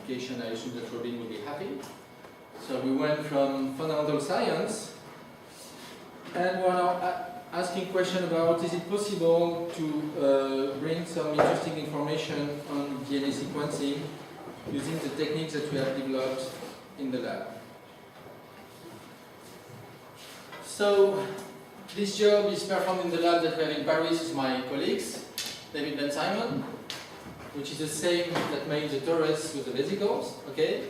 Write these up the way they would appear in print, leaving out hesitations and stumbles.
application, I assume that Robin will be happy. So we went from fundamental science, and we're now asking question about is it possible to bring some interesting information on DNA sequencing using the techniques that we have developed in the lab. So this job is performed in the lab that we have in Paris with my colleagues, David Ben Simon, which is the same that made the torus with the vesicles. Okay.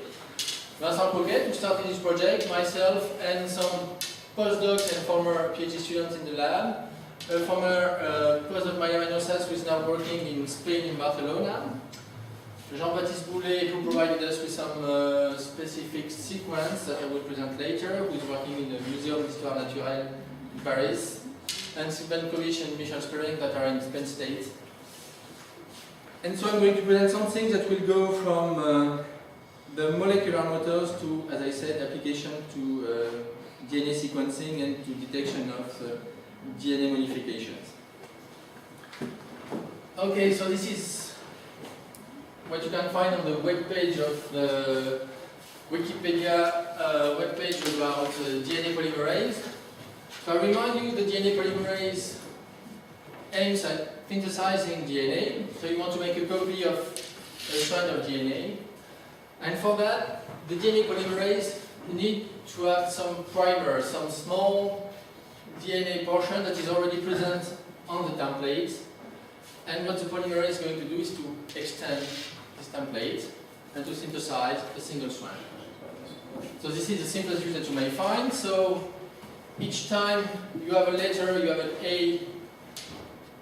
Vincent Coquet, who started this project, myself, and some postdocs and former PhD students in the lab. A former postdoc Maria Manosas, who is now working in Spain, in Barcelona. Jean-Baptiste Boulet, who provided us with some specific sequence that I will present later, who is working in the Museum d'Histoire Naturelle in Paris. And Sylvain Kovich and Michel Spering that are in Penn State. And so I'm going to present something that will go from the molecular motors to, as I said, application to DNA sequencing and to detection of DNA modifications. Okay, so this is what you can find on the web page of the Wikipedia web page about DNA polymerase. So I remind you, the DNA polymerase aims at synthesizing DNA. So you want to make a copy of a strand of DNA. And for that, the DNA polymerase need to have some primer, some small DNA portion that is already present on the template. And what the polymerase is going to do is to extend this template and to synthesize a single strand. So this is the simplest use that you may find. So each time you have a letter, you have an A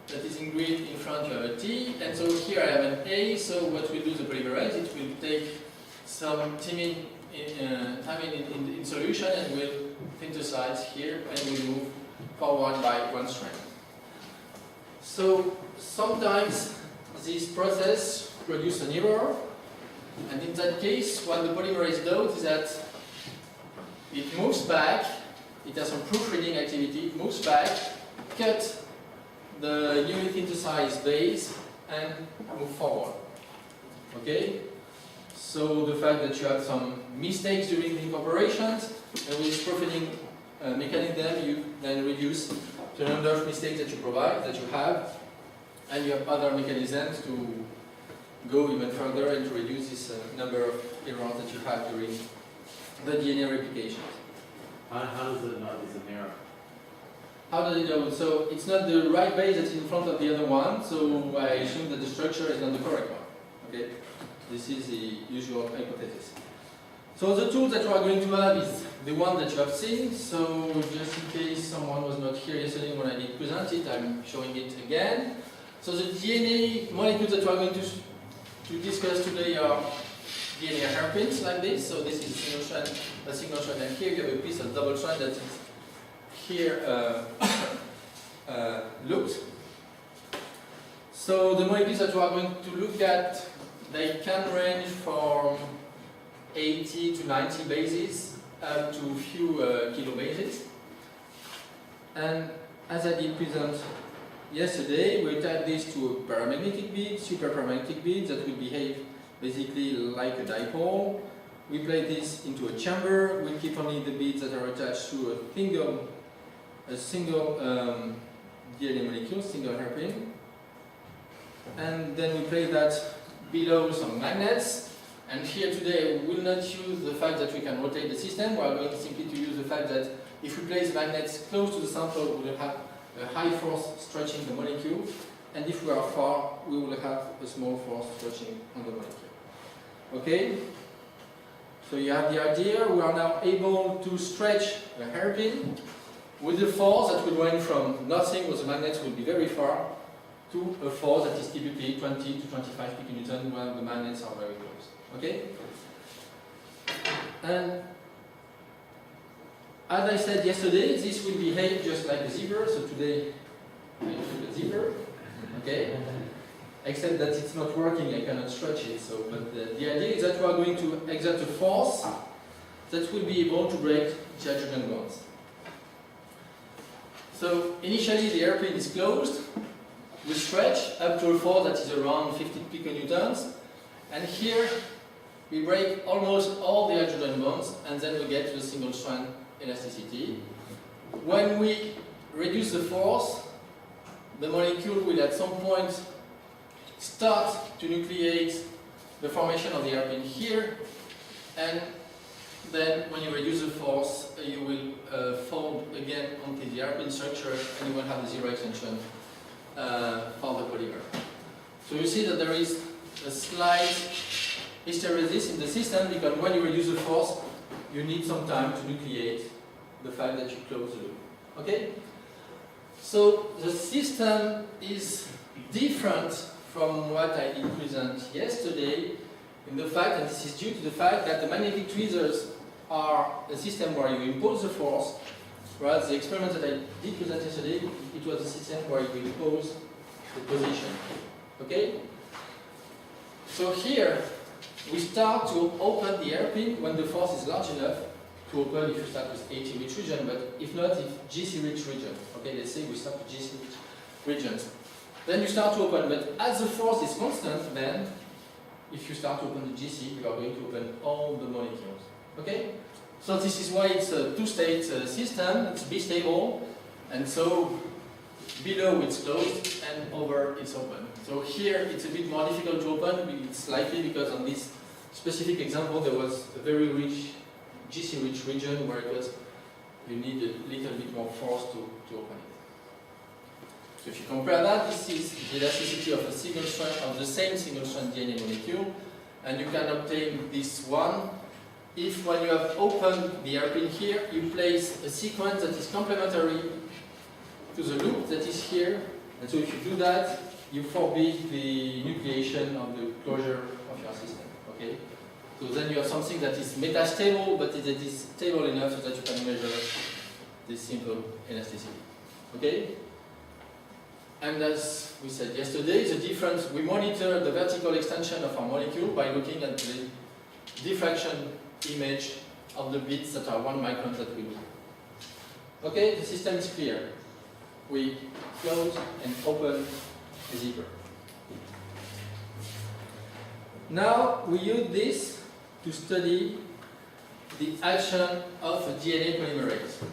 that is in green, in front you have a T. And so here I have an A, so what will do the polymerase? It will take some thymine in solution and will synthesize here and will move forward by one strand. So sometimes this process produces an error, and in that case what the polymerase does is that it moves back, it has some proofreading activity, it moves back, cut the newly synthesized base and move forward. Okay? So the fact that you have some mistakes during the incorporations, and with this proofreading mechanism, you then reduce the number of mistakes that you provide, that you have, and you have other mechanisms to go even further and to reduce this number of errors that you have during the DNA replications. How does it know it's an error? How does it know? So it's not the right base that's in front of the other one, so I assume that the structure is not the correct one. Okay? This is the usual hypothesis. So the tool that we are going to have is the one that you have seen. So just in case someone was not here yesterday when I did present it, I'm showing it again. So the DNA molecules that we are going to discuss today are DNA hairpins like this. So this is a single strand, and here you have a piece of double strand that is here looked. So the molecules that we are going to look at, they can range from 80 to 90 bases up to a few kilobases. And as I did present yesterday, we attach this to a paramagnetic bead, superparamagnetic bead that will behave basically like a dipole. We plate this into a chamber. We keep only the beads that are attached to a single DNA molecule, single hairpin. And then we plate that below some magnets. And here today we will not use the fact that we can rotate the system. We are going simply to use the fact that if we place magnets close to the sample, we will have a high force stretching the molecule. And if we are far, we will have a small force stretching on the molecule. Okay? So you have the idea. We are now able to stretch a hairpin with a force that will range from nothing, where the magnets will be very far, to a force that is typically 20 to 25 piconewton when the magnets are very close. Okay? And as I said yesterday, this will behave just like a zipper. So today I took a zipper. Okay? Except that it's not working, I cannot stretch it. So, but the idea is that we are going to exert a force that will be able to break the hydrogen bonds. So initially the airplane is closed. We stretch up to a force that is around 50 piconewtons. And here we break almost all the hydrogen bonds, and then we get to the single strand elasticity. When we reduce the force, the molecule will at some point start to nucleate the formation of the hairpin here, and then when you reduce the force, you will fold again onto the hairpin structure, and you will have the zero extension for the polymer. So you see that there is a slight hysteresis in the system, because when you reduce the force, you need some time to nucleate the fact that you close the loop. Okay? So the system is different from what I did present yesterday, in the fact, and this is due to the fact that the magnetic tweezers are a system where you impose the force, whereas the experiment that I did present yesterday, it was a system where you impose the position. Okay? So here, we start to open the hairpin when the force is large enough to open if you start with AT rich region, but if not, if GC rich region. Okay, let's say we start with GC rich regions. Then you start to open, but as the force is constant, then if you start to open the GC, you are going to open all the molecules. Okay? So this is why it's a two-state system, it's bistable, and so below it's closed and over it's open. So here it's a bit more difficult to open, it's likely because on this specific example there was a very rich GC rich region where it was, you need a little bit more force to open it. So if you compare that, this is the elasticity of a single strand, of the same single strand DNA molecule, and you can obtain this one if when you have opened the hairpin here, you place a sequence that is complementary to the loop that is here, and so if you do that, you forbid the nucleation of the closure of your system. Okay? So then you have something that is metastable, but that is stable enough so that you can measure this simple elasticity. Okay? And as we said yesterday, the difference, we monitor the vertical extension of our molecule by looking at the diffraction image of the bits that are 1 micron that we do. Okay, the system is clear. We close and open the zipper. Now we use this to study the action of a DNA polymerase.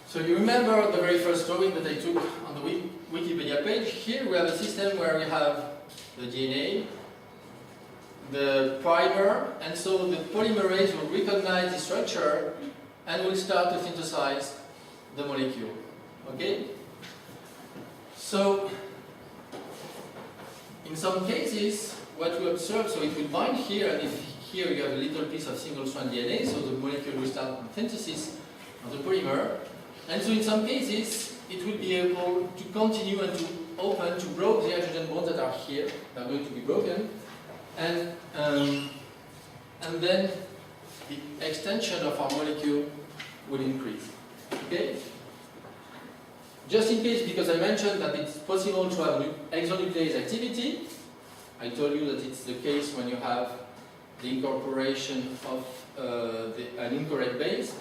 So you remember the very first drawing that I took on the Wikipedia page. Here we have a system where we have the DNA, the primer, and so the polymerase will recognize the structure and will start to synthesize the molecule. Okay? So, in some cases, what we observe, so it will bind here, and if here you have a little piece of single-strand DNA, so the molecule will start synthesis of the polymer. And so in some cases, it will be able to continue and to open, to break the hydrogen bonds that are here, that are going to be broken, and then the extension of our molecule will increase. Okay? Just in case, because I mentioned that it's possible to have exonuclease activity, I told you that it's the case when you have the incorporation of an incorrect base.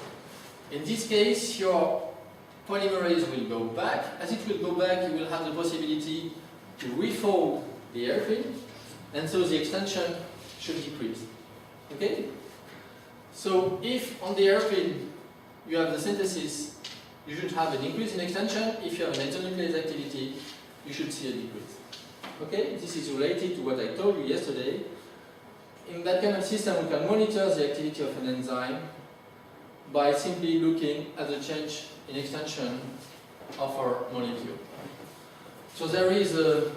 In this case, your polymerase will go back. As it will go back, you will have the possibility to refold the hairpin, and so the extension should decrease. Okay? So if on the hairpin you have the synthesis, you should have an increase in extension. If you have an exonuclease activity, you should see a decrease. Okay? This is related to what I told you yesterday. In that kind of system, we can monitor the activity of an enzyme by simply looking at the change in extension of our molecule. So there is a,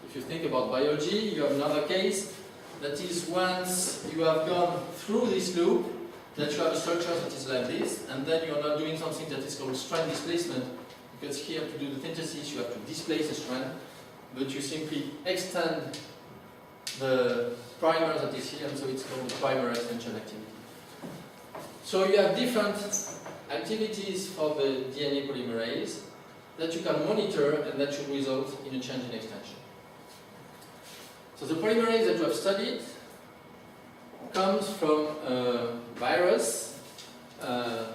if you think about biology, you have another case that is once you have gone through this loop, that you have a structure that is like this, and then you are not doing something that is called strand displacement, because here to do the synthesis you have to displace a strand, but you simply extend the primer that is here, and so it's called the primer extension activity. So you have different activities for the DNA polymerase that you can monitor and that should result in a change in extension. So the polymerase that you have studied comes from a virus, a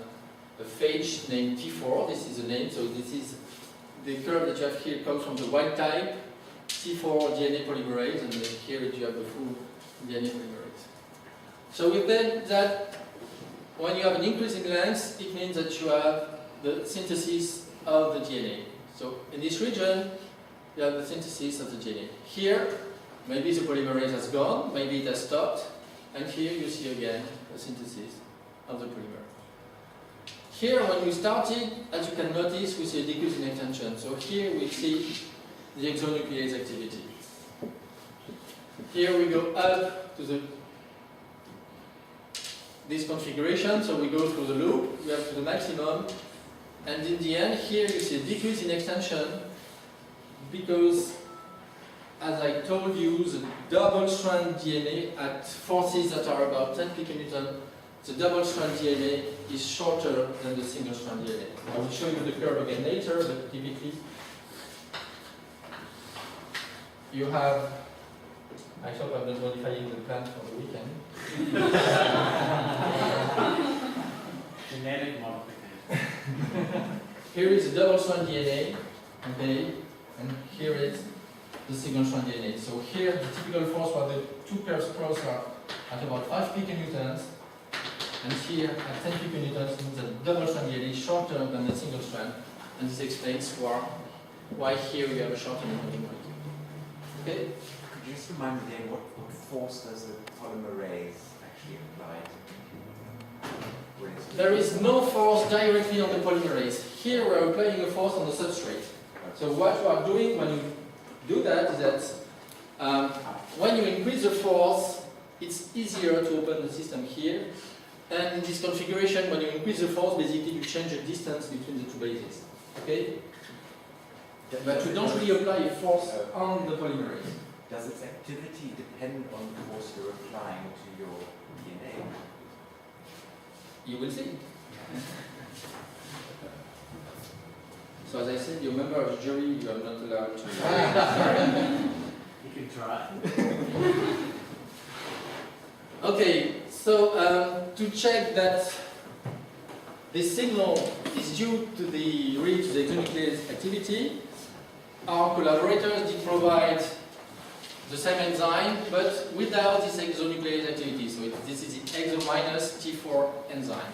phage named T4. This is the name, so this is the curve that you have here comes from the wild type T4 DNA polymerase, and then here you have the full DNA polymerase. So we said that when you have an increase in length, it means that you have the synthesis of the DNA. So in this region, you have the synthesis of the DNA. Here, maybe the polymerase has gone, maybe it has stopped, and here you see again the synthesis of the polymer. Here, when we started, as you can notice, we see a decrease in extension. So here we see the exonuclease activity. Here we go up to this configuration, so we go through the loop, we have to the maximum, and in the end, here you see a decrease in extension because, as I told you, the double-strand DNA at forces that are about 10 piconewton, the double-strand DNA is shorter than the single-strand DNA. I will show you the curve again later, but typically you have, I hope I'm not modifying the plan for the weekend. Genetic modification. Here is the double-strand DNA, okay, and here is the single-strand DNA. So here the typical force where the two curves cross are at about 5 piconewtons, and here at 10 piconewtons, the double-strand DNA is shorter than the single-strand, and this explains why here we have a shortening of the molecule. Okay? Could you just remind me again, what force does the polymerase actually apply to? There is no force directly on the polymerase. Here we are applying a force on the substrate. So what you are doing when you do that is that when you increase the force, it's easier to open the system here. And in this configuration, when you increase the force, basically you change the distance between the two bases. Okay? But you don't really apply a force on the polymerase. Does its activity depend on the force you're applying to your DNA? You will see. So as I said, you're a member of the jury, you are not allowed to... You can try. Okay, so to check that this signal is due to the exonuclease activity, our collaborators did provide the same enzyme, but without this exonuclease activity. So this is the exo- T4 enzyme.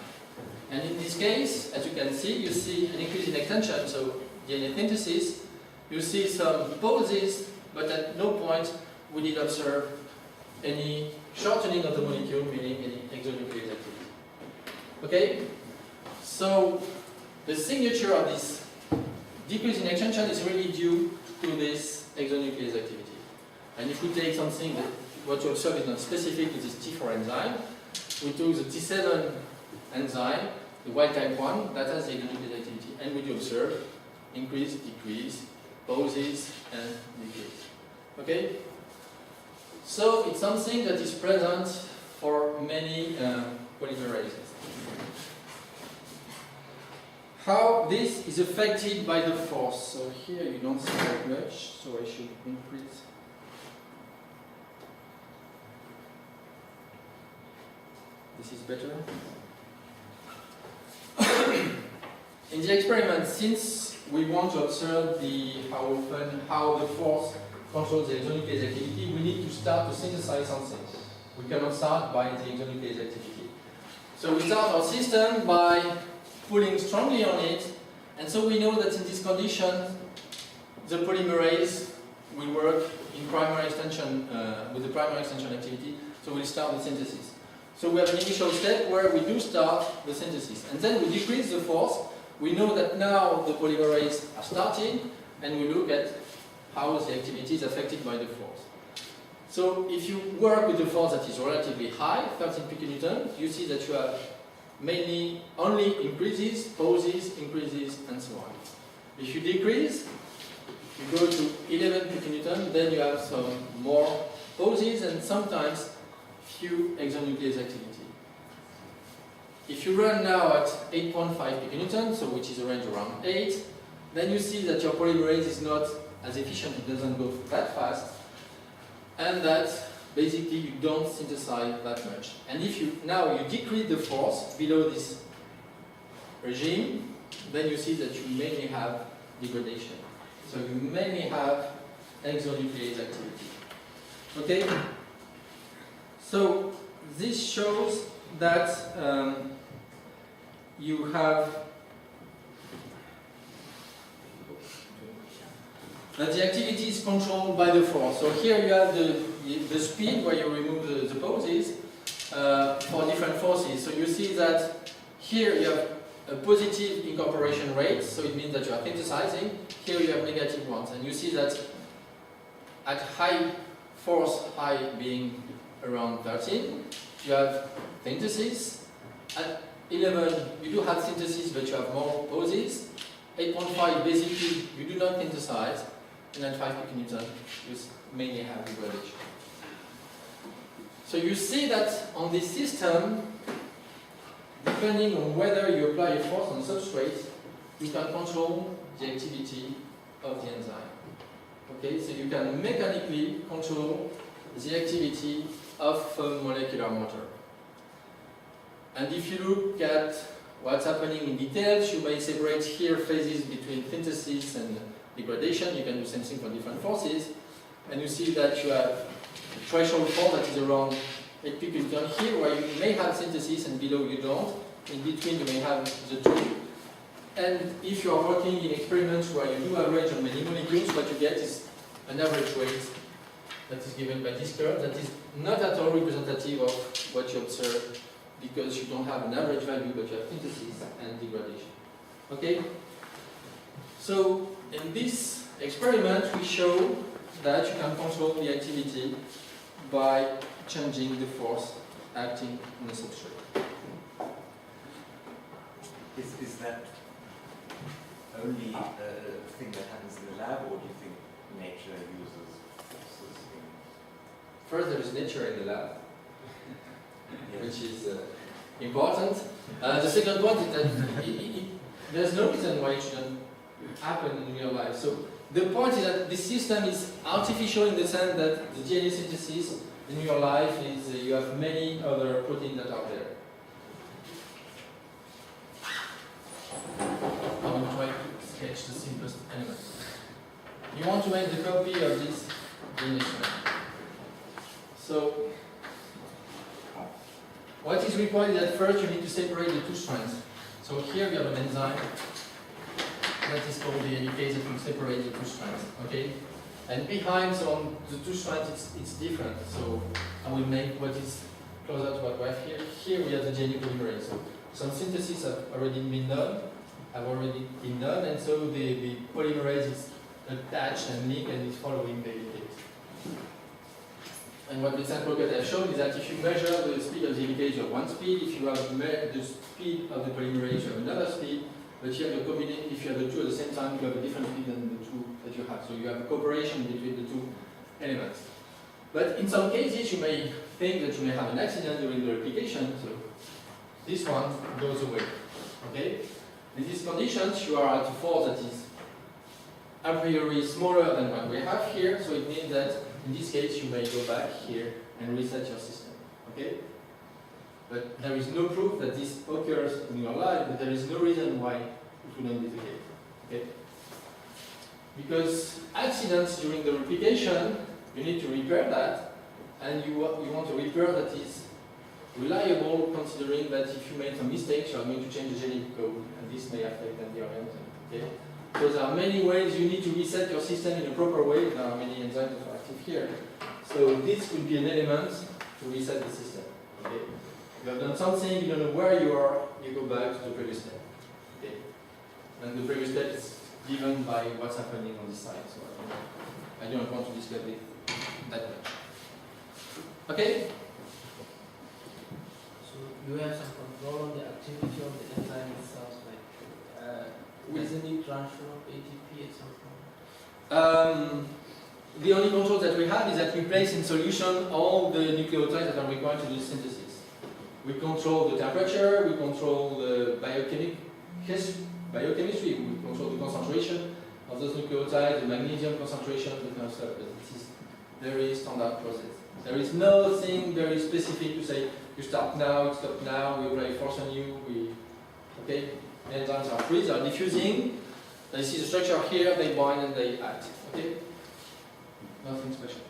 And in this case, as you can see, you see an increase in extension, so DNA synthesis. You see some pauses, but at no point we did observe any shortening of the molecule, meaning any exonuclease activity. Okay? So the signature of this decrease in extension is really due to this exonuclease activity. And if we take something that what you observe is not specific to this T4 enzyme, we took the T7 enzyme, the wild type 1, that has the exonuclease activity, and we do observe increase, decrease, pauses, and decrease. Okay? So it's something that is present for many polymerases. How this is affected by the force. So here you don't see that much, so I should increase. This is better. In the experiment, since we want to observe how the force controls the exonuclease activity, we need to start to synthesize something. We cannot start by the exonuclease activity. So we start our system by pulling strongly on it, and so we know that in this condition, the polymerase will work in primary extension with the primary extension activity. So we'll start the synthesis. So we have an initial step where we do start the synthesis, and then we decrease the force. We know that now the polymerase has started, and we look at how the activity is affected by the force. So if you work with a force that is relatively high, 13 piconewtons, you see that you have mainly only increases, pauses, increases, and so on. If you decrease, you go to 11 piconewtons, then you have some more pauses and sometimes few exonuclease activity. If you run now at 8.5 piconewtons, so which is a range around 8, then you see that your polymerase is not as efficient, it doesn't go that fast, and that basically you don't synthesize that much. And if you now you decrease the force below this regime, then you see that you mainly have degradation. So you mainly have exonuclease activity. Okay? So this shows that you have that the activity is controlled by the force. So here you have the speed where you remove the poses for different forces. So you see that here you have a positive incorporation rate, so it means that you are synthesizing. Here you have negative ones, and you see that at high force, high being around 13, you have synthesis. At 11, you do have synthesis, but you have more poses. 8.5, basically, you do not synthesize. And at 5 piconewton, you mainly have degradation. So you see that on this system, depending on whether you apply a force on substrate, you can control the activity of the enzyme. Okay, so you can mechanically control the activity of a molecular motor. And if you look at what's happening in details, you may separate here phases between synthesis and degradation. You can do the same thing for different forces. And you see that you have a threshold force that is around 8 piconewton here, where you may have synthesis and below you don't. In between you may have the two. And if you are working in experiments where you do average on many molecules, what you get is an average weight that is given by this curve that is not at all representative of what you observe, because you don't have an average value, but you have synthesis and degradation. Okay? So in this experiment, we show that you can control the activity by changing the force acting on the substrate. Is that only a thing that happens in the lab, or do you think nature uses forces in? First, there is nature in the lab, Yes. which is important. The second point is that there's no reason why it shouldn't happen in real life. So the point is that this system is artificial in the sense that the DNA synthesis in real life is you have many other proteins that are there. I will try to sketch the simplest element. You want to make the copy of this DNA strand. So what is required is that first you need to separate the two strands. So here we have an enzyme that is called the helicase that will separate the two strands. Okay? And behind, so on the two strands, it's different. So I will make what is closer to what we have here. Here we have the DNA polymerase. So some synthesis have already been done, and so the polymerase is attached and linked and is following the helicase. And what Vincent Croquet has shown is that if you measure the speed of the helicase, you have one speed. If you have the speed of the polymerase, you have another speed. But you have if you have the two at the same time, you have a different speed than the two that you have. So you have a cooperation between the two elements. But in some cases, you may think that you may have an accident during the replication. So this one goes away. Okay? In these conditions, you are at a force that is a priori smaller than what we have here. So it means that in this case, you may go back here and reset your system. Okay? But there is no proof that this occurs in your life, but there is no reason why it would not be the case. Okay? Because accidents during the replication, you need to repair that, and you want a repair that is reliable, considering that if you made some mistakes, you are going to change the genetic code, and this may affect the environment. Okay? So there are many ways you need to reset your system in a proper way. There are many enzymes that are active here. So this could be an element to reset the system. Okay? You have done something, you don't know where you are, you go back to the previous step. Okay? And the previous step is given by what's happening on this side. So I don't want to discuss it that much. Okay? So you have some control on the activity of the enzyme itself, like isn't it transfer of ATP at some point? The only control that we have is that we place in solution all the nucleotides that are required to do synthesis. We control the temperature, we control the biochemistry, we control the concentration of those nucleotides, the magnesium concentration, the kind of stuff, but this is very standard process. There is nothing very specific to say, you start now, you stop now, we apply force on you, okay? The enzymes are free, they are diffusing, they see the structure here, they bind and they act, okay? Nothing special.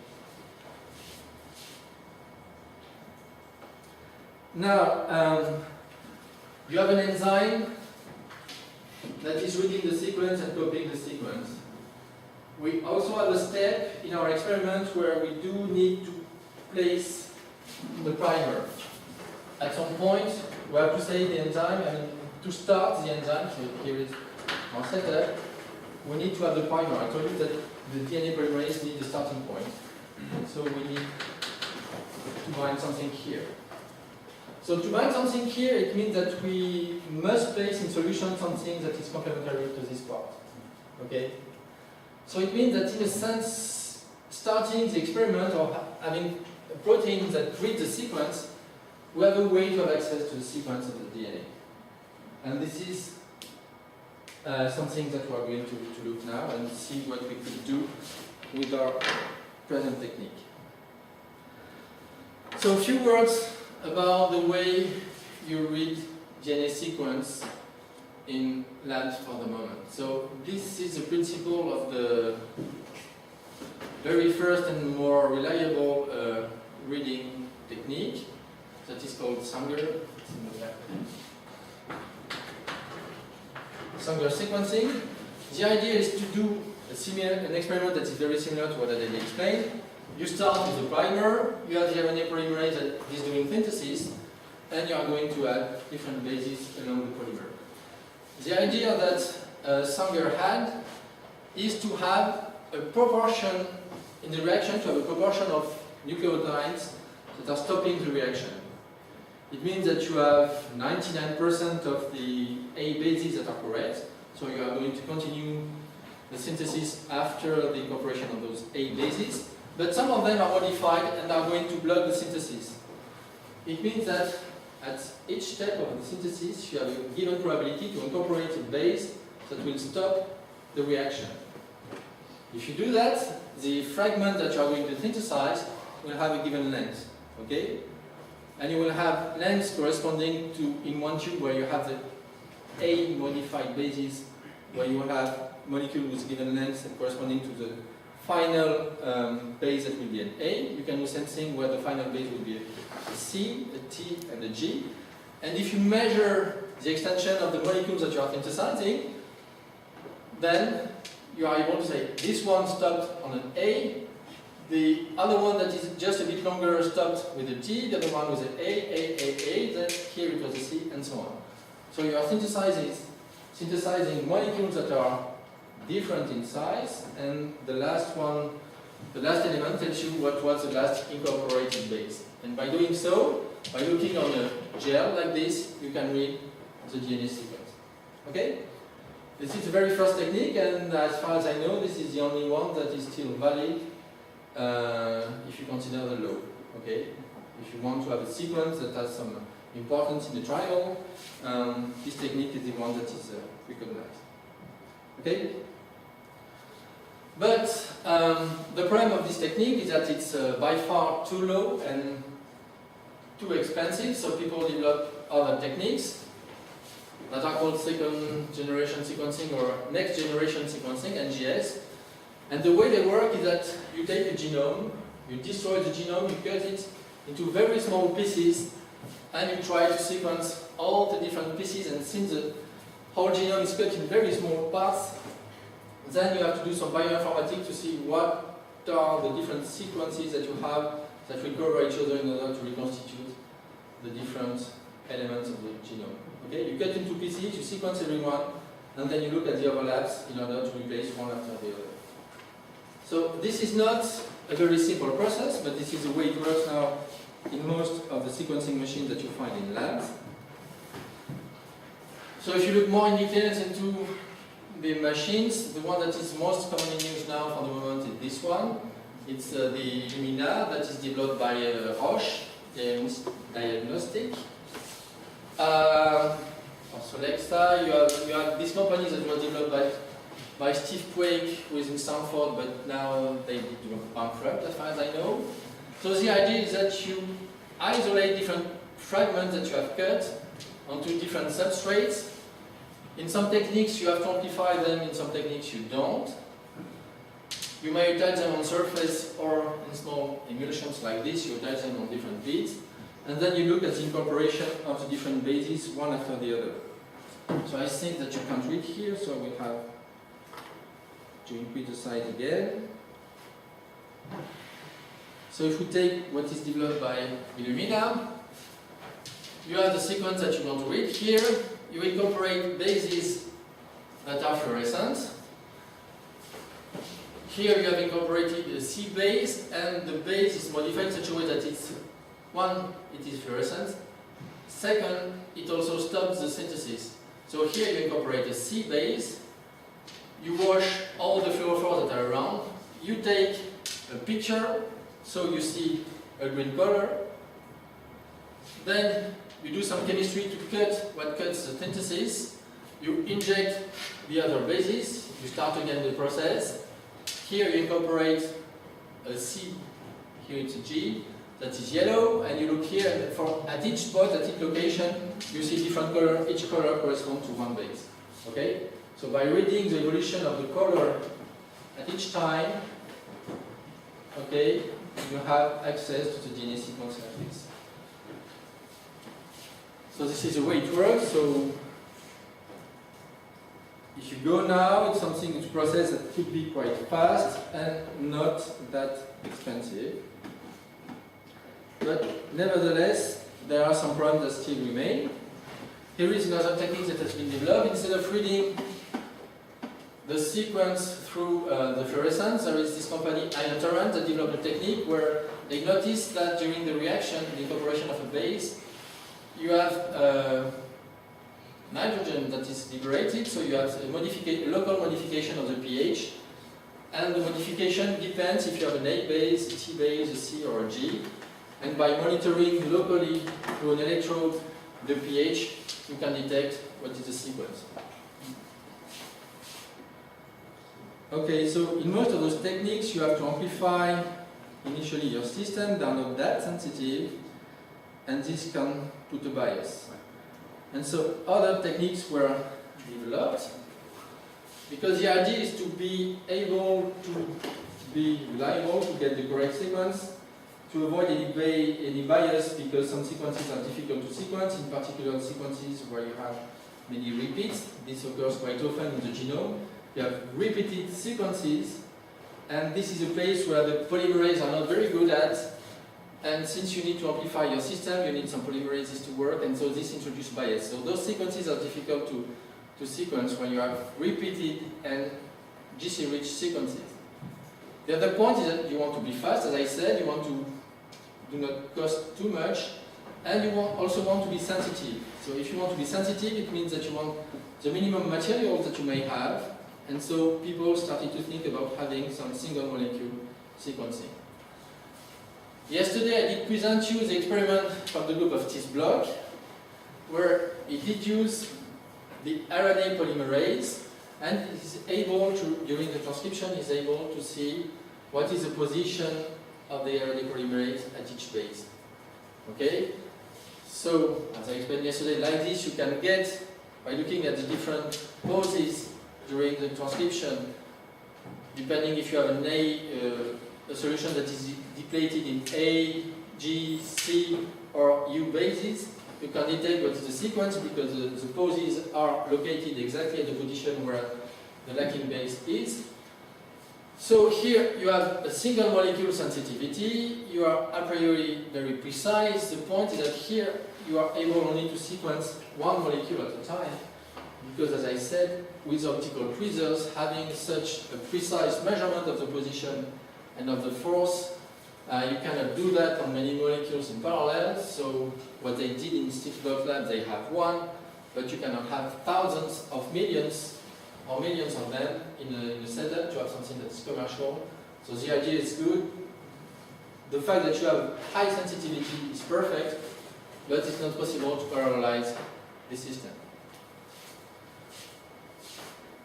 Now, you have an enzyme that is reading the sequence and copying the sequence. We also have a step in our experiment where we do need to place the primer. At some point, we have to say the enzyme, to start the enzyme, so here is our setup, we need to have the primer. I told you that the DNA polymerase needs a starting point. So we need to bind something here. So to bind something here, it means that we must place in solution something that is complementary to this part. Okay? So it means that in a sense, starting the experiment or having a protein that reads the sequence, we have a way to have access to the sequence of the DNA. And this is something that we are going to look now and see what we could do with our present technique. So a few words about the way you read DNA sequence in labs for the moment. So this is the principle of the very first and more reliable reading technique that is called Sanger. Sanger sequencing. The idea is to do an experiment that is very similar to what I did explain. You start with the primer, you have the DNA polymerase that is doing synthesis, and you are going to add different bases along the polymer. The idea that Sanger had is to have a proportion in the reaction, to have a proportion of nucleotides that are stopping the reaction. It means that you have 99% of the A bases that are correct, so you are going to continue the synthesis after the incorporation of those A bases, but some of them are modified and are going to block the synthesis. It means that at each step of the synthesis, you have a given probability to incorporate a base that will stop the reaction. If you do that, the fragment that you are going to synthesize will have a given length, okay? And you will have lengths corresponding to, in one tube where you have the A modified bases, where you will have molecule with given lengths and corresponding to the final base that will be an A. You can do the same thing where the final base will be a C, a T, and a G. And if you measure the extension of the molecules that you are synthesizing, then you are able to say this one stopped on an A, the other one that is just a bit longer stopped with a T, the other one with an A, then here it was a C, and so on. So you are synthesizing molecules that are different in size, and the last element tells you what was the last incorporated base. And by doing so, by looking on a gel like this, you can read the DNA sequence. Okay? This is the very first technique, and as far as I know, this is the only one that is still valid if you consider the law. Okay? If you want to have a sequence that has some importance in the trial, this technique is the one that is recognized. Okay? But the problem of this technique is that it's by far too low and too expensive, so people develop other techniques that are called second generation sequencing or next generation sequencing, NGS. And the way they work is that you take a genome, you destroy the genome, you cut it into very small pieces, and you try to sequence all the different pieces, and since the whole genome is cut in very small parts, then you have to do some bioinformatics to see what are the different sequences that you have that will cover each other in order to reconstitute the different elements of the genome. Okay? You cut into pieces, you sequence everyone, and then you look at the overlaps in order to replace one after the other. So this is not a very simple process, but this is the way it works now in most of the sequencing machines that you find in labs. So if you look more in details into the machines, the one that is most commonly used now for the moment is this one. It's the Lumina that is developed by Roche Diagnostic. For Solexa, you have these companies that were developed by Steve Quake, who is in Stanford, but now they did bankrupt as far as I know. So the idea is that you isolate different fragments that you have cut onto different substrates. In some techniques you have to amplify them, in some techniques you don't. You may attach them on surface or in small emulsions like this, you attach them on different beads. and then you look at the incorporation of the different bases one after the other. So I think that you can't read here, so we have to increase the size again. So if we take what is developed by Illumina, you have the sequence that you want to read here. You incorporate bases that are fluorescent. Here you have incorporated a C base, and the base is modified in such a way that it's, one, it is fluorescent. Second, it also stops the synthesis. So here you incorporate a C base, you wash all the fluorophores that are around, you take a picture, so you see a green color, then you do some chemistry to cut what cuts the synthesis, you inject the other bases, you start again the process. Here you incorporate a C, here it's a G, that is yellow, and you look here, and at each spot, at each location, you see different color, each color corresponds to one base. Okay? So by reading the evolution of the color at each time, okay, you have access to the DNA sequence like this. So this is the way it works. So if you go now, it's something, it's a process that could be quite fast and not that expensive. But nevertheless, there are some problems that still remain. Here is another technique that has been developed. Instead of reading the sequence through the fluorescence, there is this company Iotorrent that developed a technique where they noticed that during the reaction, the incorporation of a base, you have nitrogen that is liberated, so you have a local modification of the pH, and the modification depends if you have an A base, a T base, a C, or a G. And by monitoring locally through an electrode the pH, you can detect what is the sequence. Okay, so in most of those techniques, you have to amplify initially your system. They are not that sensitive, and this can put a bias. And so other techniques were developed because the idea is to be able to be reliable, to get the correct sequence, to avoid any bias, because some sequences are difficult to sequence, in particular sequences where you have many repeats. This occurs quite often in the genome. You have repeated sequences, and this is a place where the polymerases are not very good at. And since you need to amplify your system, you need some polymerases to work, and so this introduces bias. So those sequences are difficult to sequence when you have repeated and GC-rich sequences. The other point is that you want to be fast, as I said, you want to do not cost too much, and you also want to be sensitive. So if you want to be sensitive, it means that you want the minimum materials that you may have, and so people started to think about having some single molecule sequencing. Yesterday I did present you the experiment from the group of this block, where he did use the RNA polymerase, and is able to, during the transcription, is able to see what is the position of the RNA polymerase at each base. Okay? So, as I explained yesterday, like this you can get, by looking at the different poses during the transcription, depending if you have a solution that is depleted in A, G, C, or U bases, you can detect what is the sequence because the poses are located exactly at the position where the lacking base is. So here you have a single molecule sensitivity, you are a priori very precise. The point is that here you are able only to sequence one molecule at a time, because as I said, with optical tweezers, having such a precise measurement of the position and of the force, you cannot do that on many molecules in parallel. So what they did in Steve Block Lab, they have one, but you cannot have thousands of millions or millions of them in a setup to have something that is commercial. So the idea is good. The fact that you have high sensitivity is perfect, but it's not possible to parallelize the system.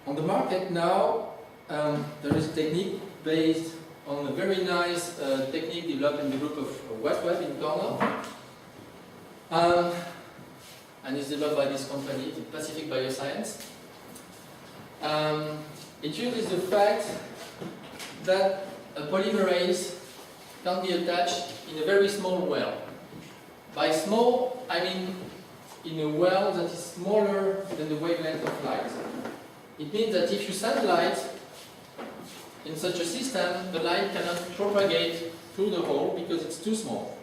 On the market now, there is a technique based on a very nice technique developed in the group of Web in Cornell. And it's developed by this company, the Pacific Bioscience. It uses the fact that a polymerase can be attached in a very small well By small, I mean in a world that is smaller than the wavelength of light. It means that if you send light in such a system, the light cannot propagate through the hole because it's too small.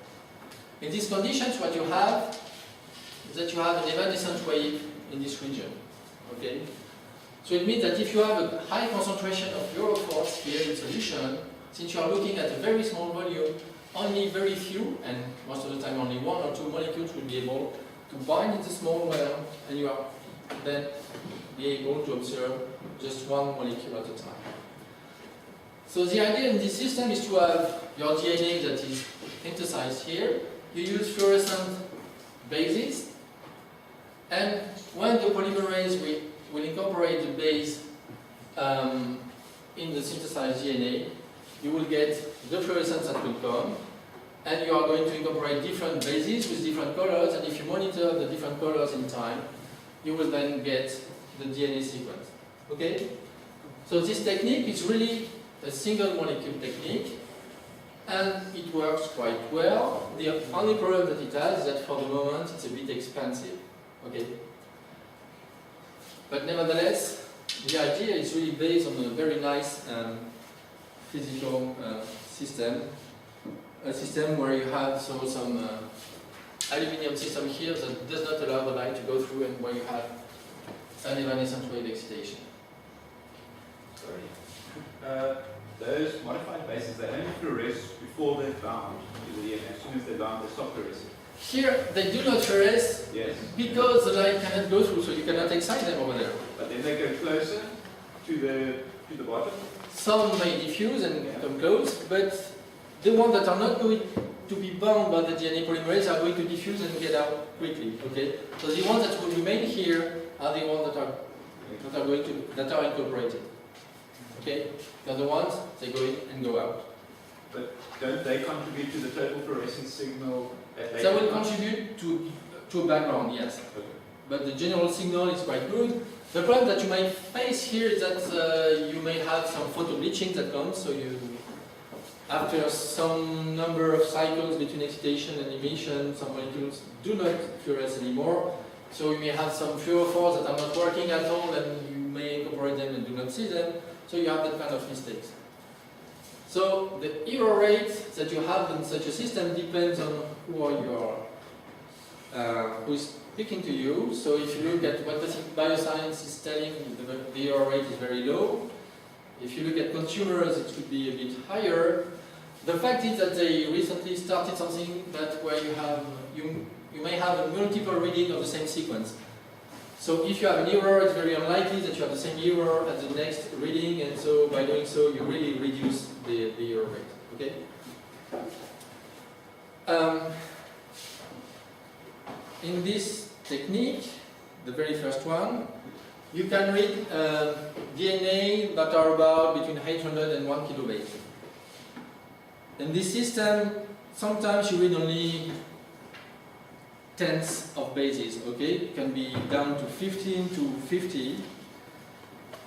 In these conditions, what you have is that you have an evanescent wave in this region. Okay? So it means that if you have a high concentration of fluorophores here in solution, since you are looking at a very small volume, only very few, and most of the time only one or two molecules will be able to bind in the small well, and you are then be able to observe just one molecule at a time. So the idea in this system is to have your DNA that is synthesized here. You use fluorescent bases, and when the polymerase will incorporate the base in the synthesized DNA, you will get the fluorescence that will come, and you are going to incorporate different bases with different colors, and if you monitor the different colors in time, you will then get the DNA sequence. Okay? So this technique is really a single molecule technique, and it works quite well. The only problem that it has is that for the moment it's a bit expensive. Okay? But nevertheless, the idea is really based on a very nice physical system. A system where you have some aluminium system here that does not allow the light to go through, and where you have an evanescent wave excitation. Sorry. Those modified bases, they only fluoresce before they're bound to the DNA. As soon as they're bound, they stop fluorescing. Here, they do not fluoresce Yes. because the light cannot go through, so you cannot excite them over there. But then they go closer to the bottom. Some may diffuse and come close, but the ones that are not going to be bound by the DNA polymerase are going to diffuse and get out quickly. Okay, so the ones that will remain here are the ones that are incorporated. Okay, the other ones they go in and go out. But don't they contribute to the total fluorescence signal? They will contribute to a background, yes. Okay. But the general signal is quite good. The problem that you may face here is that you may have some photo bleaching that comes, so you, after some number of cycles between excitation and emission, some molecules do not fluoresce anymore. So you may have some fluorophores that are not working at all, and you may incorporate them and do not see them. So you have that kind of mistakes. So the error rate that you have in such a system depends on who is speaking to you. So if you look at what the bioscience is telling, the error rate is very low. If you look at consumers, it could be a bit higher. The fact is that they recently started something that where you may have a multiple reading of the same sequence. So if you have an error, it's very unlikely that you have the same error at the next reading, and so by doing so, you really reduce the error rate. Okay. In this technique, the very first one, you can read DNA that are about between 800 and 1 kilobase. In this system, sometimes you read only tenths of bases, okay? It can be down to 15 to 50.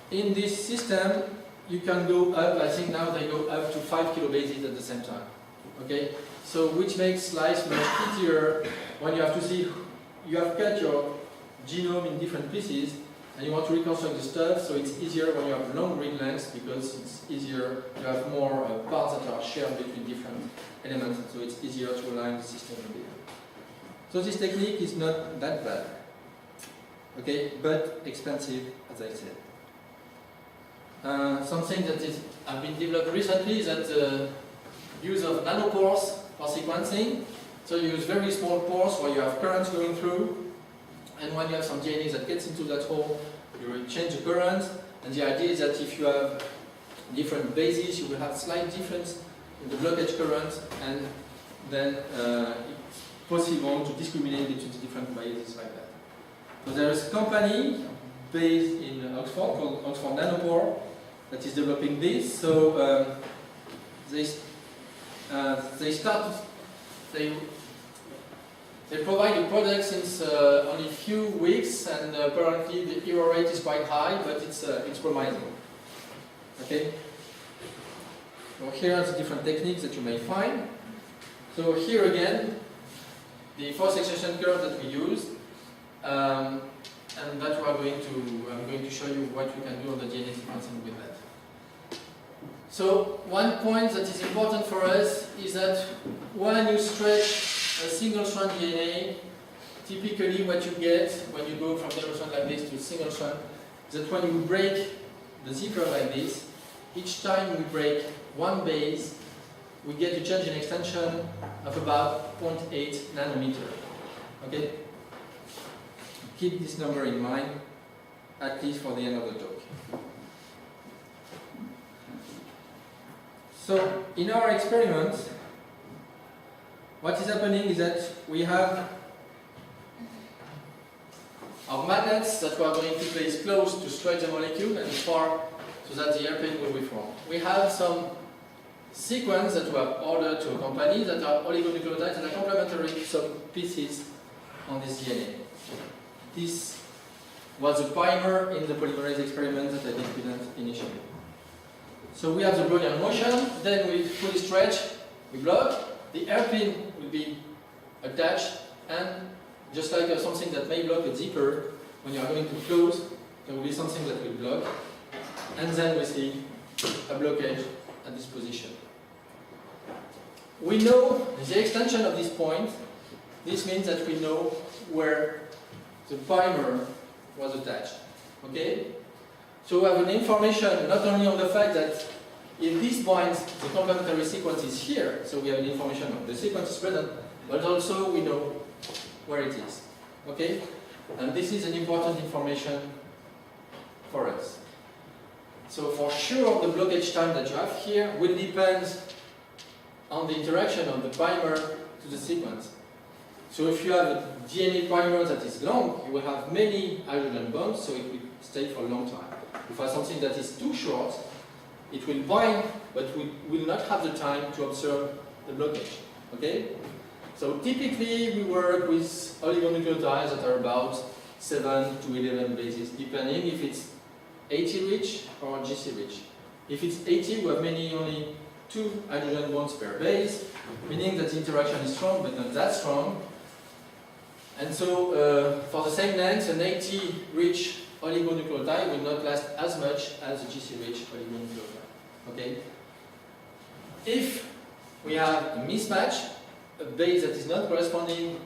In this system, you can go up, I think now they go up to 5 kilobases at the same time, okay? So, which makes life much easier when you have to see, you have cut your genome in different pieces, and you want to reconstruct the stuff, so it's easier when you have long read lengths, because it's easier, you have more parts that are shared between different elements, so it's easier to align the system a bit. So this technique is not that bad, okay, but expensive, as I said. Something that has been developed recently is that the use of nanopores for sequencing. So you use very small pores where you have currents going through, and when you have some DNA that gets into that hole, you will change the current, and the idea is that if you have different bases, you will have slight difference in the blockage current, and then it's possible to discriminate between the different bases like that. So there is a company based in Oxford called Oxford Nanopore that is developing this. So they provide a product since only a few weeks, and apparently the error rate is quite high, but it's promising. Okay. So here are the different techniques that you may find. So here again, the force extension curve that we used, and that I'm going to show you what we can do on the DNA sequencing with that. So one point that is important for us is that when you stretch a single strand DNA, typically what you get when you go from double strand like this to single strand is that when you break the zipper like this, each time we break one base, we get a change in extension of about 0.8 nanometer. Okay? Keep this number in mind, at least for the end of the talk. So, in our experiment, what is happening is that we have our magnets that we are going to place close to stretch the molecule and far so that the hairpin will be formed. We have some sequence that we have ordered to a company that are oligonucleotides that are complementary to some pieces on this DNA. This was a primer in the polymerase experiment that I did present initially. So we have the Brownian motion, then we fully stretch, we block, the hairpin will be attached, and just like something that may block a zipper, when you are going to close, there will be something that will block, and then we see a blockage at this position. We know the extension of this point. This means that we know where the primer was attached. Okay? So we have an information not only on the fact that in these points the complementary sequence is here, so we have an information of the sequence is present, but also we know where it is. Okay? And this is an important information for us. So for sure the blockage time that you have here will depend on the interaction of the primer to the sequence. So if you have a DNA primer that is long, you will have many hydrogen bonds, so it will stay for a long time. If you have something that is too short, it will bind, but we will not have the time to observe the blockage. Okay? So typically we work with oligonucleotides that are about 7 to 11 bases, depending if it's AT rich or GC rich. If it's AT, we have only 2 hydrogen bonds per base, meaning that the interaction is strong but not that strong. And so for the same length, an AT rich oligonucleotide will not last as much as a GC rich oligonucleotide. Okay? If we have a mismatch, a base that is not corresponding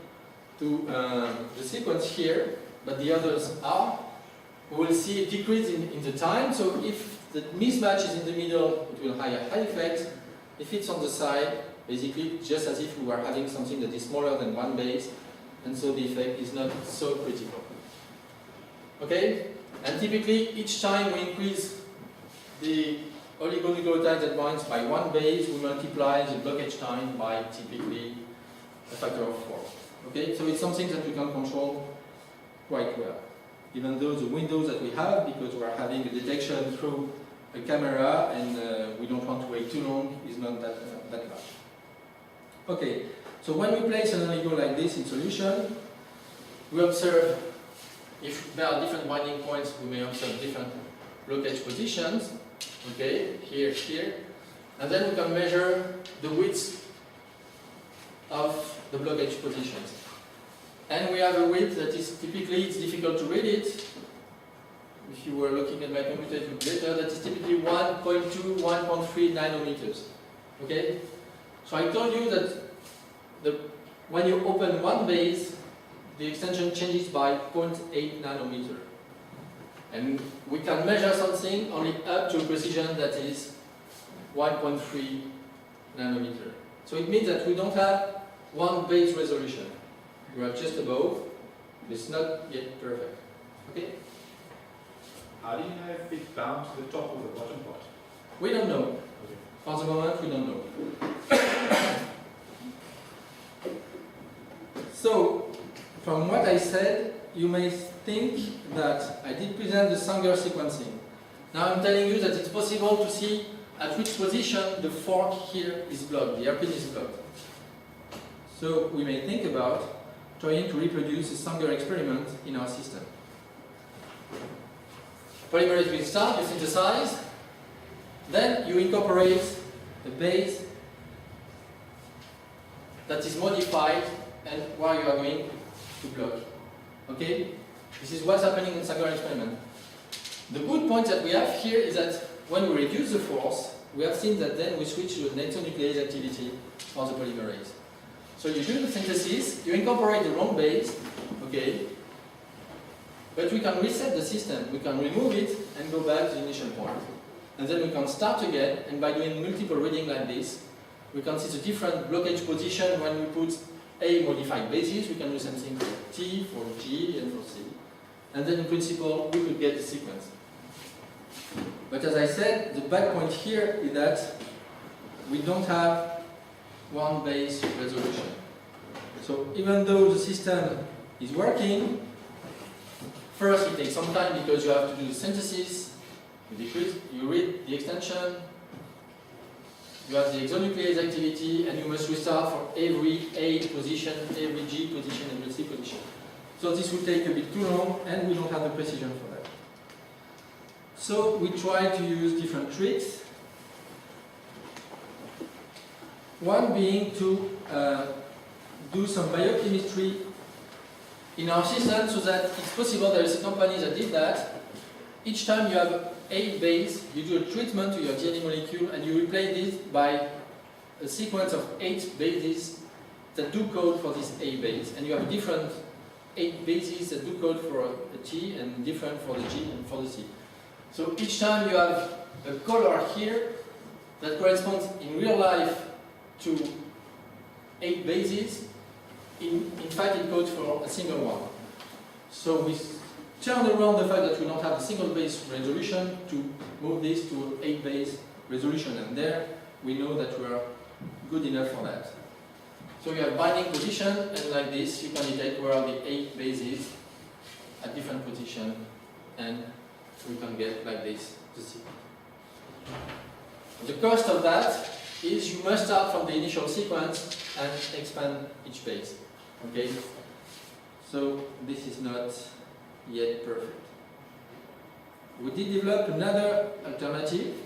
to the sequence here, but the others are, we will see a decrease in the time. So if the mismatch is in the middle, it will have a high effect. If it's on the side, basically just as if we were having something that is smaller than one base, and so the effect is not so critical. Okay? And typically, each time we increase the oligonucleotide that binds by one base, we multiply the blockage time by typically a factor of 4. Okay? So it's something that we can control quite well. Even though the windows that we have, because we are having a detection through a camera and we don't want to wait too long, is not that large. Okay, so when we place an oligo like this in solution, we observe, if there are different binding points, we may observe different blockage positions. Okay, here, here. And then we can measure the width of the blockage positions. And we have a width that is typically, it's difficult to read it. If you were looking at my computer, it would be better. That is typically 1.2, 1.3 nanometers. Okay? So I told you that when you open one base, the extension changes by 0.8 nanometer. And we can measure something only up to a precision that is 1.3 nanometer. So it means that we don't have one base resolution. We are just above. It's not yet perfect. Okay? How do you know if it's bound to the top or the bottom part? We don't know. Okay. For the moment, we don't know. So, from what I said, you may think that I did present the Sanger sequencing. Now I'm telling you that it's possible to see at which position the fork here is blocked, the hairpin is blocked. So we may think about trying to reproduce a Sanger experiment in our system. Polymerase will start, you synthesize, then you incorporate a base that is modified and where you are going to block. Okay? This is what's happening in singular experiment. The good point that we have here is that when we reduce the force, we have seen that then we switch to an exonuclease activity for the polymerase. So you do the synthesis, you incorporate the wrong base, okay, but we can reset the system. We can remove it and go back to the initial point. And then we can start again, and by doing multiple readings like this, we can see the different blockage position when we put A modified bases. We can do something for T, for G, and for C. And then in principle, we could get the sequence. But as I said, the bad point here is that we don't have one base resolution. So even though the system is working, first it takes some time because you have to do the synthesis, you read the extension, you have the exonuclease activity, and you must restart for every A position, every G position, every C position. So this will take a bit too long, and we don't have the precision for that. So we try to use different tricks. One being to do some biochemistry in our system so that it's possible. There is a company that did that. Each time you have 8 base, you do a treatment to your DNA molecule and you replace it by a sequence of 8 bases that do code for this A base. And you have different 8 bases that do code for a T and different for the G and for the C. So each time you have a color here that corresponds in real life to 8 bases, in fact it codes for a single one. So we turn around the fact that we don't have a single base resolution to move this to 8 base resolution, and there we know that we are good enough for that. So you have binding position, and like this you can detect where are the 8 bases at different position, and we can get like this the sequence. The cost of that is you must start from the initial sequence and expand each base. Okay? So this is not yet perfect. We did develop another alternative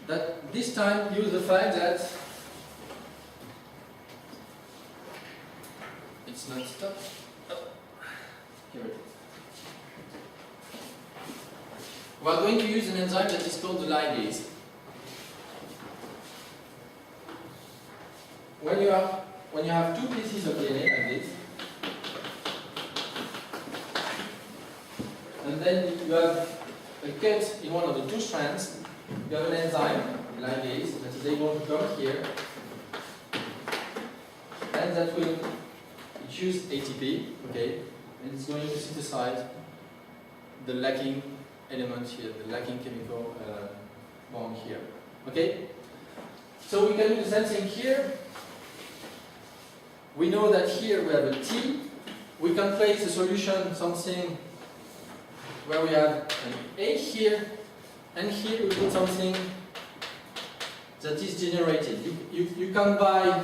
that this time use the fact that it's not stopped. Oh, here it is. We are going to use an enzyme that is called the ligase. When you have 2 pieces of DNA like this, and then you have a cut in one of the 2 strands, you have an enzyme, ligase, that is able to come here, and that will use ATP, okay, and it's going to synthesize the lacking element here, the lacking chemical bond here, okay? So we can do the same thing here. We know that here we have a T. We can place the solution something where we have an A here, and here we put something that is generated. You can buy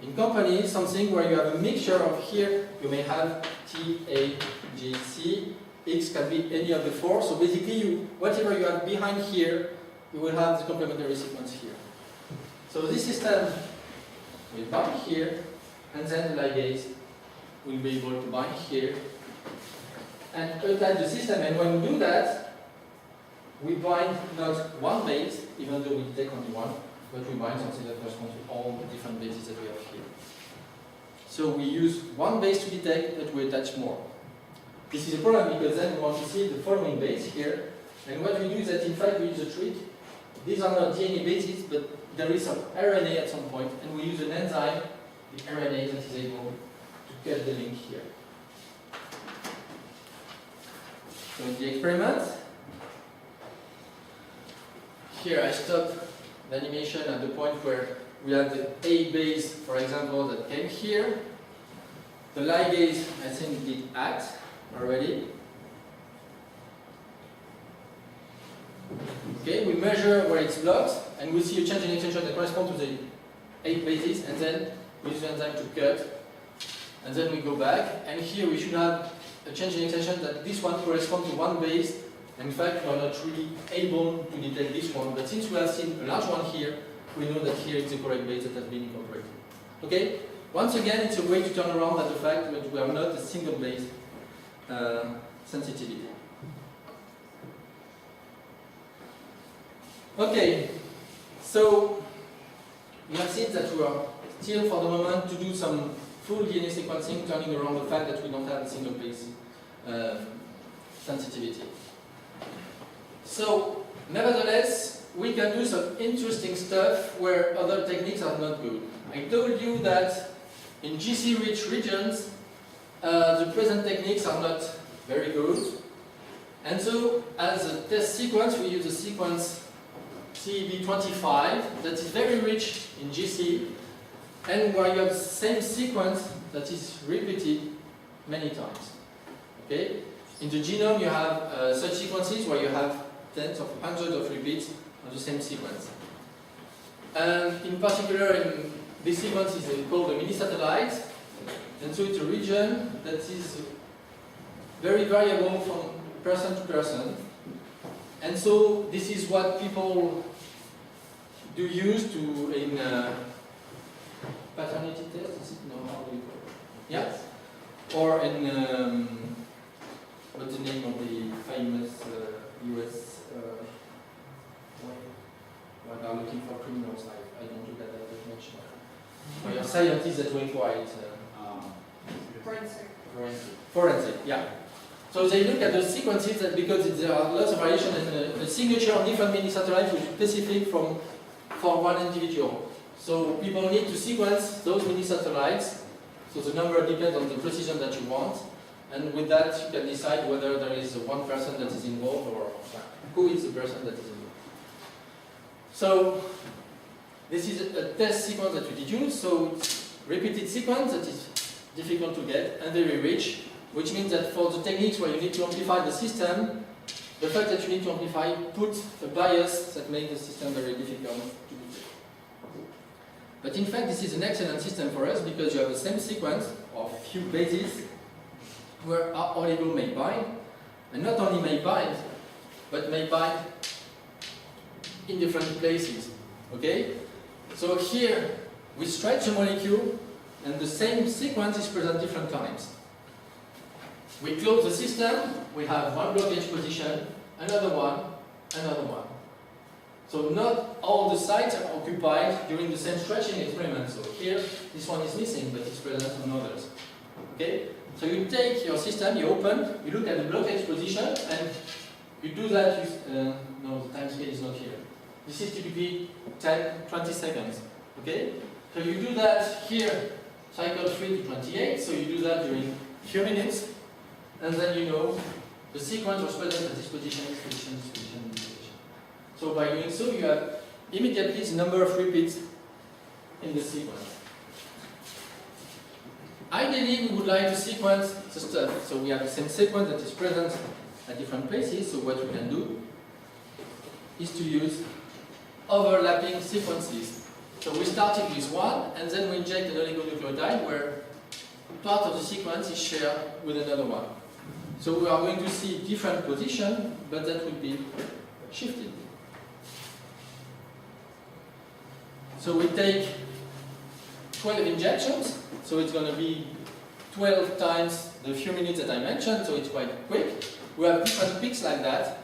in companies something where you have a mixture of here, you may have T, A, G, C, X can be any of the 4. So basically, whatever you have behind here, you will have the complementary sequence here. So this system will bind here, and then the ligase will be able to bind here and attach the system. And when we do that, we bind not one base, even though we detect only one, but we bind something that corresponds to all the different bases that we have here. So we use one base to detect, but we attach more. This is a problem because then we want to see the following base here. And what we do is that in fact we use a trick. These are not DNA bases, but there is some RNA at some point, and we use an enzyme, the RNA, that is able to cut the link here. So in the experiment, here I stop the animation at the point where we have the A base, for example, that came here. The ligase, I think, did act already. Okay, we measure where it's blocked, and we see a change in extension that corresponds to the 8 bases, and then we use the enzyme to cut, and then we go back, and here we should have a change in extension that this one corresponds to 1 base. In fact, we are not really able to detect this one, but since we have seen a large one here, we know that here it's the correct base that has been incorporated. Okay? Once again, it's a way to turn around at the fact that we have not a single base sensitivity. Okay, so you have seen that we are still for the moment to do some full DNA sequencing, turning around the fact that we don't have a single base sensitivity. So, nevertheless, we can do some interesting stuff where other techniques are not good. I told you that in GC-rich regions, the present techniques are not very good. And so, as a test sequence, we use a sequence CEB25 that is very rich in GC, and where you have the same sequence that is repeated many times. Okay? In the genome, you have such sequences where you have tens of hundreds of repeats of the same sequence. And in particular, this sequence is called a mini-satellite, and so it's a region that is very variable from person to person. And so this is what people do use to in paternity test. Is it? No, how do you call it? Yeah. Or in what's the name of the famous US when they are looking for criminals? I don't do that much. Or your scientists that doing quite forensic. Yeah. So they look at the sequences that because there are lots of variation and a signature on different mini-satellites which is specific for one individual. So people need to sequence those mini-satellites, so the number depends on the precision that you want, and with that you can decide whether there is one person that is involved or who is the person that is involved. So this is a test sequence that we did use, so it's repeated sequence that is difficult to get and very rich, which means that for the techniques where you need to amplify the system, the fact that you need to amplify puts a bias that makes the system very difficult to do. But in fact, this is an excellent system for us because you have the same sequence of few bases where our oligo may bind, and not only may bind, but may bind in different places. Okay? So here, we stretch a molecule, and the same sequence is present different times. We close the system, we have one blockage position, another one, another one. So not all the sites are occupied during the same stretching experiment. So here, this one is missing, but it's present on others. Okay? So you take your system, you open, you look at the blockage position, and you do that, no, the time scale is not here. This is typically 10, 20 seconds. Okay? So you do that here, cycle 3 to 28, so you do that during a few minutes, and then you know the sequence was present at this position, this position, this position, this position. So by doing so, you have immediately the number of repeats in the sequence. Ideally, we would like to sequence the stuff, so we have the same sequence that is present at different places, so what we can do is to use overlapping sequences. So we started with one, and then we inject an oligonucleotide where part of the sequence is shared with another one. So we are going to see different positions, but that will be shifted. So we take 12 injections, so it's going to be 12 times the few minutes that I mentioned, so it's quite quick. We have different peaks like that,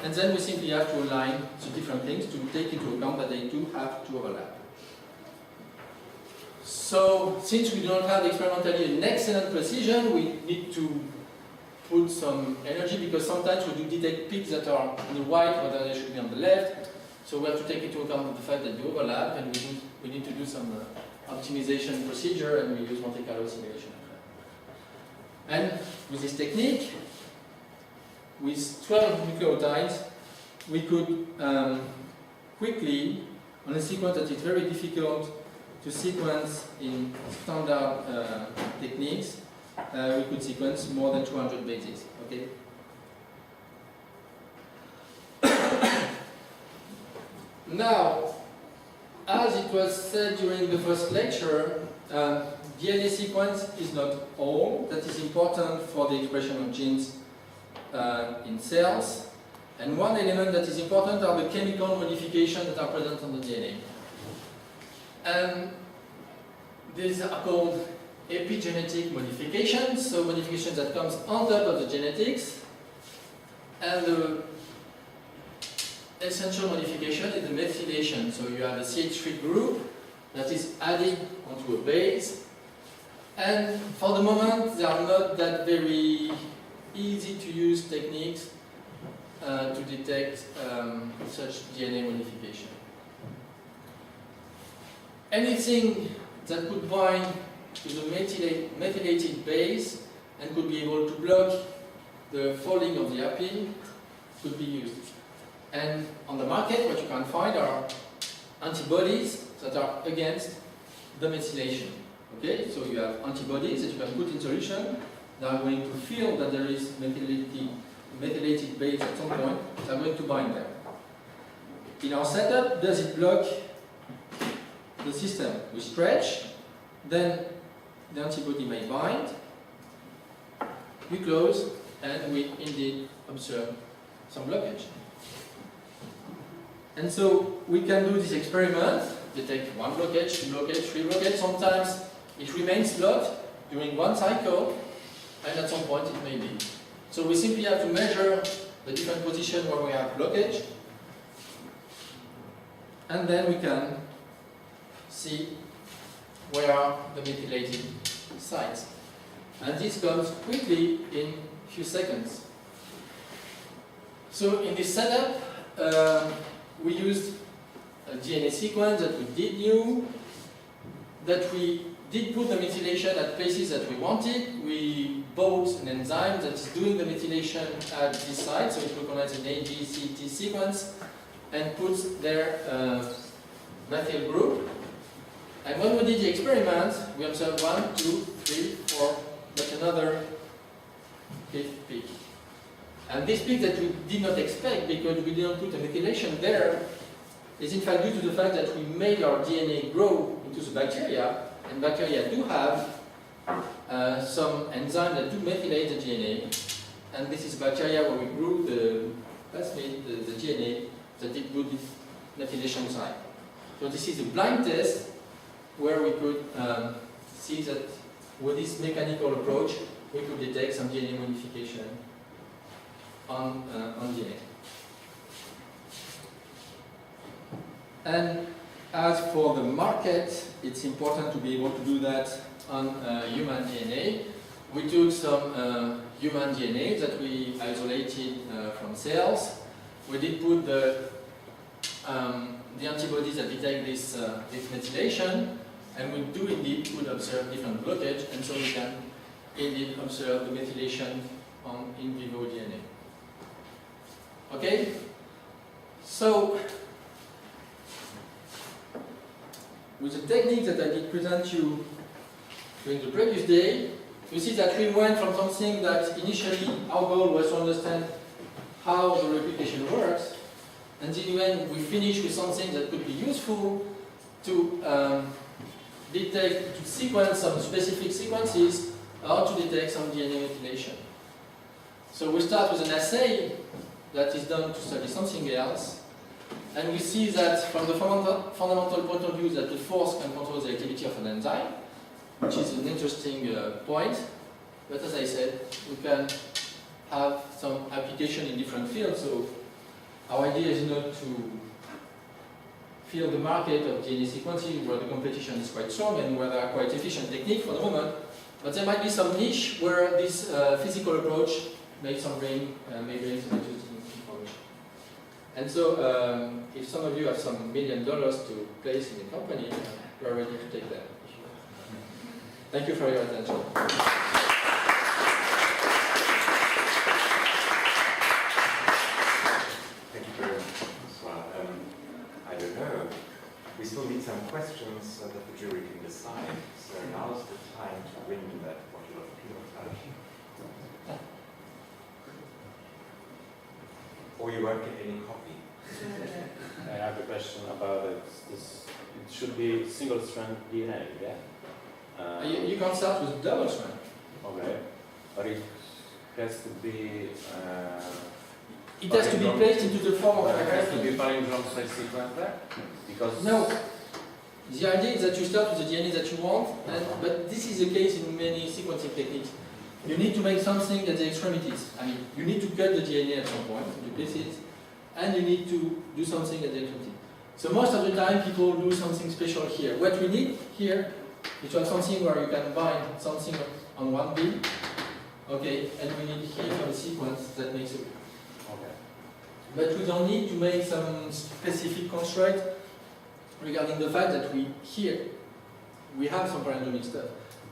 and then we simply have to align the different things to take into account that they do have to overlap. So, since we don't have experimentally an excellent precision, we need to put some energy because sometimes we do detect peaks that are on the right, whether they should be on the left. So we have to take into account the fact that they overlap, and we need to do some optimization procedure, and we use Monte Carlo simulation. And with this technique, with 12 nucleotides, we could quickly, on a sequence that is very difficult to sequence in standard techniques, we could sequence more than 200 bases. Okay. Now, as it was said during the first lecture, DNA sequence is not all that is important for the expression of genes in cells. And one element that is important are the chemical modifications that are present on the DNA. And these are called epigenetic modifications, so modifications that comes on top of the genetics. And the essential modification is the methylation. So you have a CH3 group that is added onto a base. And for the moment, there are not that very easy to use techniques to detect such DNA modification. Anything that could bind to the methylated base and could be able to block the folding of the hairpin could be used. And on the market, what you can find are antibodies that are against the methylation. Okay, so you have antibodies that you can put in solution that are going to feel that there is methylated base at some point, that are going to bind them. In our setup, does it block the system? We stretch, then the antibody may bind, we close, and we indeed observe some blockage. And so we can do this experiment, detect one blockage, two blockage, three blockage. Sometimes it remains blocked during one cycle, and at some point it may be. So we simply have to measure the different positions where we have blockage, and then we can see where are the methylated sites. And this comes quickly in a few seconds. So in this setup, we used a DNA sequence that we did new, that we did put the methylation at places that we wanted. We bought an enzyme that is doing the methylation at this site, so it recognizes an A, G, C, T sequence and puts their methyl group. And when we did the experiment, we observed 1, 2, 3, 4, but another fifth peak. And this peak that we did not expect because we didn't put a methylation there is in fact due to the fact that we made our DNA grow into the bacteria, and bacteria do have some enzyme that do methylate the DNA, and this is bacteria where we grew the plasmid, the DNA that did good methylation site. So this is a blind test where we could see that with this mechanical approach we could detect some DNA modification on DNA. And as for the market, it's important to be able to do that on human DNA. We took some human DNA that we isolated from cells. We did put the antibodies that detect this methylation, and we do indeed could observe different blockage, and so we can indeed observe the methylation on in vivo DNA. Okay? So, with the technique that I did present you during the previous day, you see that we went from something that initially our goal was to understand how the replication works, and in the end we finished with something that could be useful to detect, to sequence some specific sequences, or to detect some DNA methylation. So we start with an assay that is done to study something else, and we see that from the fundamental point of view that the force can control the activity of an enzyme, which is an interesting point, but as I said, we can have some application in different fields, so our idea is not to fill the market of DNA sequencing where the competition is quite strong and where there are quite efficient techniques for the moment, but there might be some niche where this physical approach may bring some interesting information. And so, if some of you have some $1 million to place in the company, we are ready to take that. Thank you for your attention. Thank you very much. Well, I don't know. We still need some questions so that the jury can decide. So now's the time to win that bottle of peanut. Or you won't get any coffee. I have a question about it. It should be single-strand DNA, yeah? You can start with double strand. Okay, but it has to be. It has to be placed into the form of it has to be palindrome size sequence there? Because no. The idea is that you start with the DNA that you want, but this is the case in many sequencing techniques. You need to make something at the extremities. I mean, you need to cut the DNA at some point into pieces, and you need to do something at the extremity. So most of the time, people do something special here. What we need here is to have something where you can bind something on one bead, okay, and we need here a sequence that makes it. Okay. But we don't need to make some specific construct regarding the fact that we have some palindromic stuff.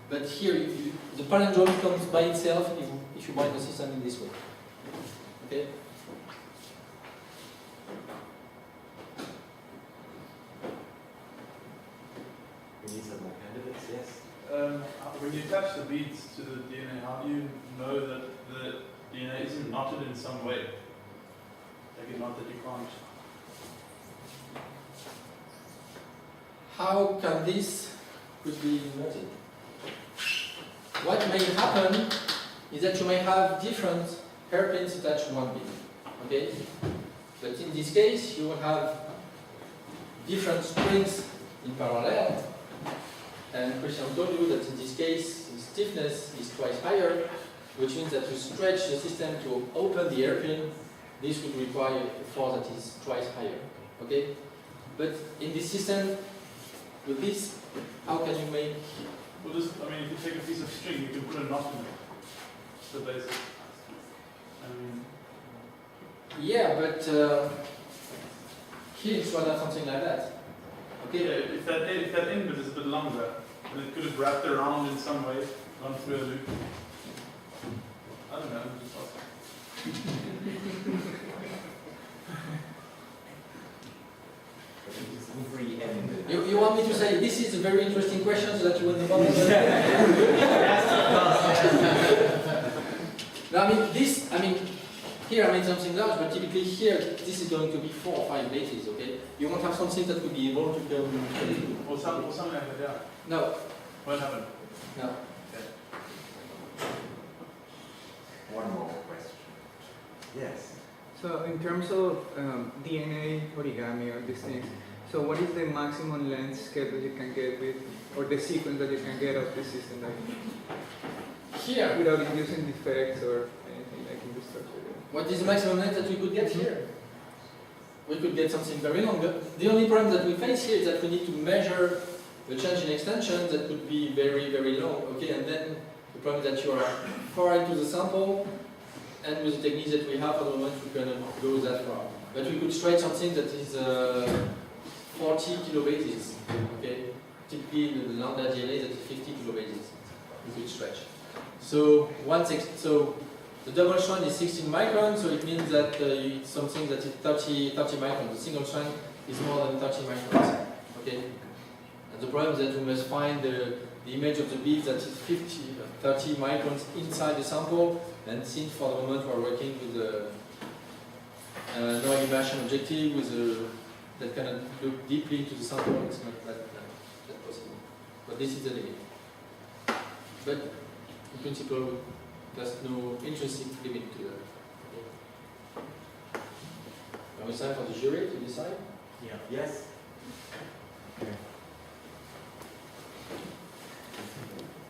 But here, the palindrome comes by itself if you bind the system in this way. Okay? We need some more candidates, yes? When you attach the beads to the DNA, how do you know that the DNA isn't knotted in some way? Like a knot that you can't. How can this could be noted? What may happen is that you may have different hairpins attached to one bead. Okay? But in this case, you will have different springs in parallel. And Christian told you that in this case, the stiffness is twice higher, which means that to stretch the system to open the hairpin, this would require a force that is twice higher. Okay? But in this system, with this, how can you make? Well, if you take a piece of string, you can put a knot in it. The basic. Yeah, but here it's rather something like that. Okay. Yeah, if that end bit is a bit longer, then it could have wrapped around in some way, gone through a loop. I don't know. I'm just asking. You want me to say this is a very interesting question so that you will know? No, here I made something large, but typically here this is going to be 4 or 5 bases, okay? You won't have something that would be able to go Or something like that, yeah. No. What happened? No. Okay. One more question. Yes. So in terms of DNA origami or these things, so what is the maximum length scale that you can get with, or the sequence that you can get of the system, like, here, without inducing defects or anything like in the structure? what is the maximum length that we could get here? We could get something very long. The only problem that we face here is that we need to measure the change in extension that could be very, very long. Okay, and then the problem is that you are far into the sample, and with the techniques that we have for the moment, we cannot go that far. But we could stretch something that is 40 kilobases. Okay, typically the lambda DNA that is 50 kilobases. We could stretch. So the double strand is 16 microns, so it means that it's something that is 30 microns. The single strand is more than 30 microns. Okay? And the problem is that we must find the image of the bead that is 30 microns inside the sample, and since for the moment we're working with a no immersion objective that cannot look deeply into the sample, it's not that possible. But this is the limit. But in principle, there's no intrinsic limit to that. Okay. Now it's time for the jury to decide. Yes. Okay.